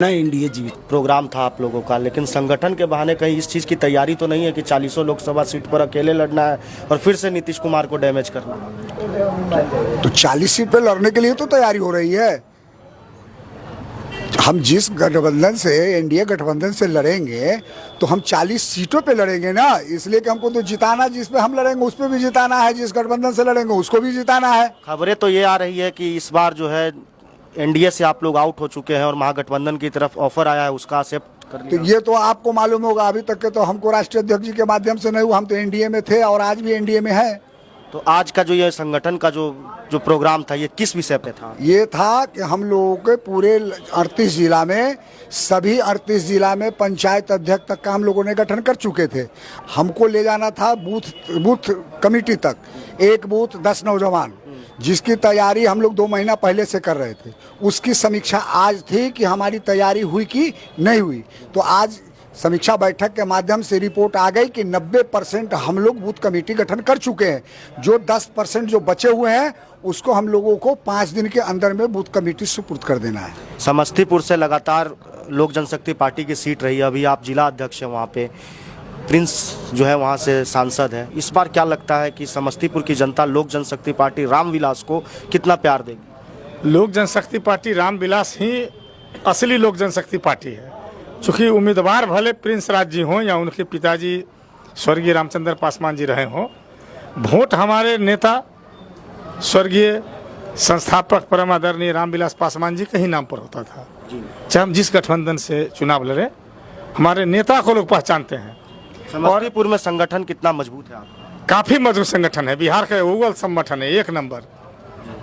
नहीं, एनडीए जीवित प्रोग्राम था आप लोगों का, लेकिन संगठन के बहाने कहीं इस चीज़ की तैयारी तो नहीं है कि 40 लोकसभा सीट पर अकेले लड़ना है और फिर से नीतीश कुमार को डैमेज करना है? तो 40 सीट पे लड़ने के लिए तो तैयारी हो रही है। हम जिस गठबंधन से, एनडीए गठबंधन से लड़ेंगे तो हम 40 सीटों पे लड़ेंगे ना, इसलिए कि हमको तो जिताना, जिस पे हम लड़ेंगे उस पे भी जिताना है, जिस गठबंधन से लड़ेंगे उसको भी जिताना है। खबरें तो ये आ रही है कि इस बार जो है एनडीए से आप लोग आउट हो चुके हैं और महागठबंधन की तरफ ऑफर आया है, उसका एक्सेप्ट कर तो लिया। ये तो आपको मालूम होगा, अभी तक के तो हमको राष्ट्रीय अध्यक्ष जी के माध्यम से नहीं हुआ, हम तो एनडीए में थे और आज भी एनडीए में है। तो आज का जो ये संगठन का जो प्रोग्राम था, ये किस विषय पे था? ये था कि हम लोगों के पूरे 38 जिला में, सभी 38 जिला में पंचायत अध्यक्ष तक का हम लोगों ने गठन कर चुके थे। हमको ले जाना था बूथ कमेटी तक, एक बूथ 10 नौजवान, जिसकी तैयारी हम लोग 2 महीना पहले से कर रहे थे। उसकी समीक्षा आज थी कि हमारी तैयारी हुई कि नहीं हुई। तो आज समीक्षा बैठक के माध्यम से रिपोर्ट आ गई कि 90% हम लोग बूथ कमेटी गठन कर चुके हैं। जो 10% जो बचे हुए हैं उसको हम लोगों को 5 दिन के अंदर में बूथ कमेटी सुपुर्द कर देना है। समस्तीपुर से लगातार लोक जनशक्ति पार्टी की सीट रही है, अभी आप जिला अध्यक्ष हैं वहाँ पे, प्रिंस जो है वहाँ से सांसद है। इस बार क्या लगता है कि समस्तीपुर की जनता लोक जनशक्ति पार्टी रामविलास को कितना प्यार देगी? लोक जनशक्ति पार्टी रामविलास ही असली लोक जनशक्ति पार्टी है। चूँकि उम्मीदवार भले प्रिंस राज जी हों या उनके पिताजी स्वर्गीय रामचंद्र पासवान जी रहे हों, वोट हमारे नेता स्वर्गीय संस्थापक परम आदरणीय रामविलास पासवान जी के ही नाम पर होता था। चाहे हम जिस गठबंधन से चुनाव लड़े, हमारे नेता को लोग पहचानते हैं। समस्तीपुर में संगठन कितना मजबूत है आपका? काफ़ी मजबूत संगठन है, बिहार का अव्वल संगठन है, 1 नंबर।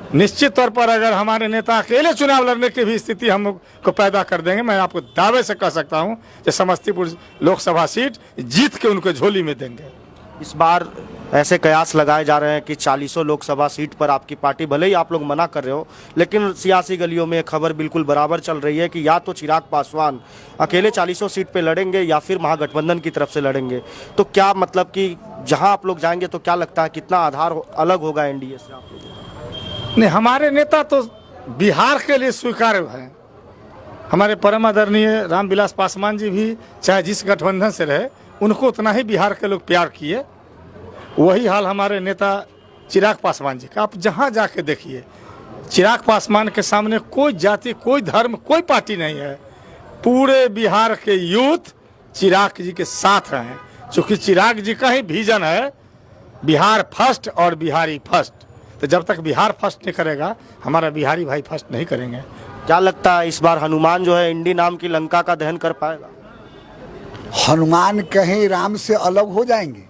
निश्चित तौर पर अगर हमारे नेता अकेले चुनाव लड़ने की भी स्थिति हमको पैदा कर देंगे, मैं आपको दावे से कह सकता हूं कि समस्तीपुर लोकसभा सीट जीत के उनको झोली में देंगे। इस बार ऐसे कयास लगाए जा रहे हैं कि 40 लोकसभा सीट पर आपकी पार्टी, भले ही आप लोग मना कर रहे हो, लेकिन सियासी गलियों में खबर बिल्कुल बराबर चल रही है कि या तो चिराग पासवान अकेले 40 सीट पे लड़ेंगे या फिर महागठबंधन की तरफ से लड़ेंगे। तो क्या मतलब कि जहां आप लोग जाएंगे तो क्या लगता है कितना आधार अलग होगा एनडीए से आप लोगों? नहीं, हमारे नेता तो बिहार के लिए स्वीकार्य हैं। हमारे परम आदरणीय रामविलास पासवान जी भी चाहे जिस गठबंधन से रहे, उनको उतना ही बिहार के लोग प्यार किए। वही हाल हमारे नेता चिराग पासवान जी का। आप जहां जाके देखिए, चिराग पासवान के सामने कोई जाति, कोई धर्म, कोई पार्टी नहीं है। पूरे बिहार के यूथ चिराग जी के साथ हैं, क्योंकि चिराग जी का ही विजन है बिहार फर्स्ट और बिहारी फर्स्ट। तो जब तक बिहार फर्स्ट नहीं करेगा, हमारा बिहारी भाई फर्स्ट नहीं करेंगे। क्या लगता है इस बार हनुमान जो है इंडी नाम की लंका का दहन कर पाएगा? हनुमान कहीं राम से अलग हो जाएंगे?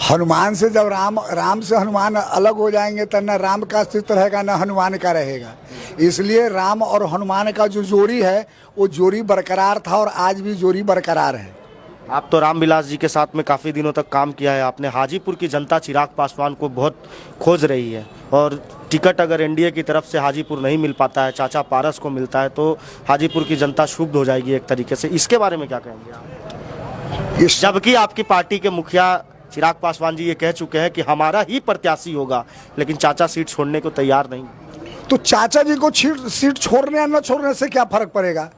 हनुमान से जब राम से हनुमान अलग हो जाएंगे तो न राम का अस्तित्व रहेगा, न हनुमान का रहेगा। इसलिए राम और हनुमान का जो जोड़ी है वो जोड़ी बरकरार था और आज भी जोड़ी बरकरार है। आप तो रामविलास जी के साथ में काफ़ी दिनों तक काम किया है आपने। हाजीपुर की जनता चिराग पासवान को बहुत खोज रही है और टिकट अगर एनडीए की तरफ से हाजीपुर नहीं मिल पाता है, चाचा पारस को मिलता है, तो हाजीपुर की जनता क्षुब्ध हो जाएगी एक तरीके से। इसके बारे में क्या कहेंगे आप? जबकि आपकी पार्टी के मुखिया चिराग पासवान जी ये कह चुके हैं कि हमारा ही प्रत्याशी होगा, लेकिन चाचा सीट छोड़ने को तैयार नहीं। तो चाचा जी को सीट छोड़ने या न छोड़ने से क्या फर्क पड़ेगा?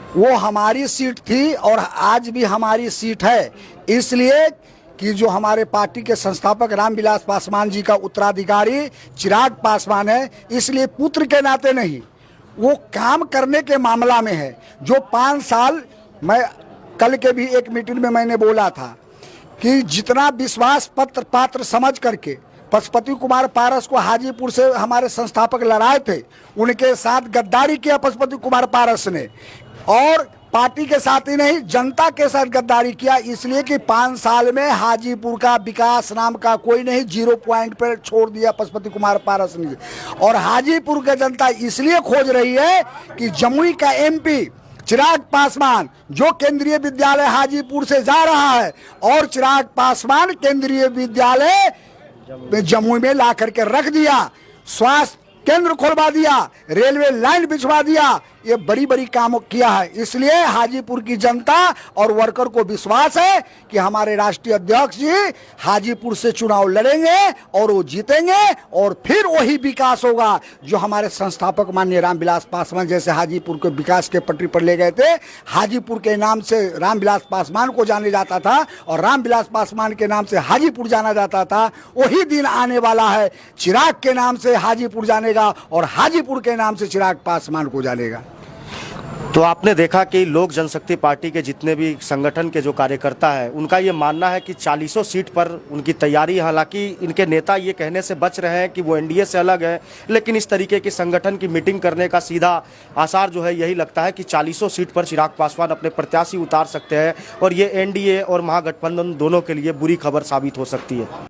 वो हमारी सीट थी और आज भी हमारी सीट है, इसलिए कि जो हमारे पार्टी के संस्थापक रामविलास पासवान जी का उत्तराधिकारी चिराग पासवान है, इसलिए पुत्र के नाते नहीं, वो काम करने के मामला में है। जो 5 साल, मैं कल के भी एक मीटिंग में मैंने बोला था कि जितना विश्वास पात्र समझ करके पशुपति कुमार पारस को हाजीपुर से हमारे संस्थापक लड़ाए थे, उनके साथ गद्दारी किया पशुपति कुमार पारस ने, और पार्टी के साथ ही नहीं जनता के साथ गद्दारी किया। इसलिए कि 5 साल में हाजीपुर का विकास नाम का कोई नहीं, 0 पॉइंट पर छोड़ दिया पशुपति कुमार पारस ने। और हाजीपुर की जनता इसलिए खोज रही है कि जमुई का एमपी चिराग पासवान जो केंद्रीय विद्यालय हाजीपुर से जा रहा है, और चिराग पासवान केंद्रीय विद्यालय जमुई में ला करके रख दिया, स्वास्थ्य केंद्र खोलवा दिया, रेलवे लाइन बिछवा दिया, ये बड़ी बड़ी काम किया है। इसलिए हाजीपुर की जनता और वर्कर को विश्वास है कि हमारे राष्ट्रीय अध्यक्ष जी हाजीपुर से चुनाव लड़ेंगे और वो जीतेंगे और फिर वही विकास होगा जो हमारे संस्थापक माननीय रामविलास पासवान जैसे हाजीपुर को विकास के पटरी पर ले गए थे। हाजीपुर के नाम से रामविलास पासवान को जाने जाता था और रामविलास पासवान के नाम से हाजीपुर जाना जाता था। वही दिन आने वाला है, चिराग के नाम से हाजीपुर जानेगा और हाजीपुर के नाम से चिराग पासवान को जानेगा। तो आपने देखा कि लोक जनशक्ति पार्टी के जितने भी संगठन के जो कार्यकर्ता है उनका ये मानना है कि 40 सीट पर उनकी तैयारी, हालांकि इनके नेता ये कहने से बच रहे हैं कि वो एनडीए से अलग है, लेकिन इस तरीके की संगठन की मीटिंग करने का सीधा आसार जो है यही लगता है कि 40 सीट पर चिराग पासवान अपने प्रत्याशी उतार सकते हैं और ये एनडीए और महागठबंधन दोनों के लिए बुरी खबर साबित हो सकती है।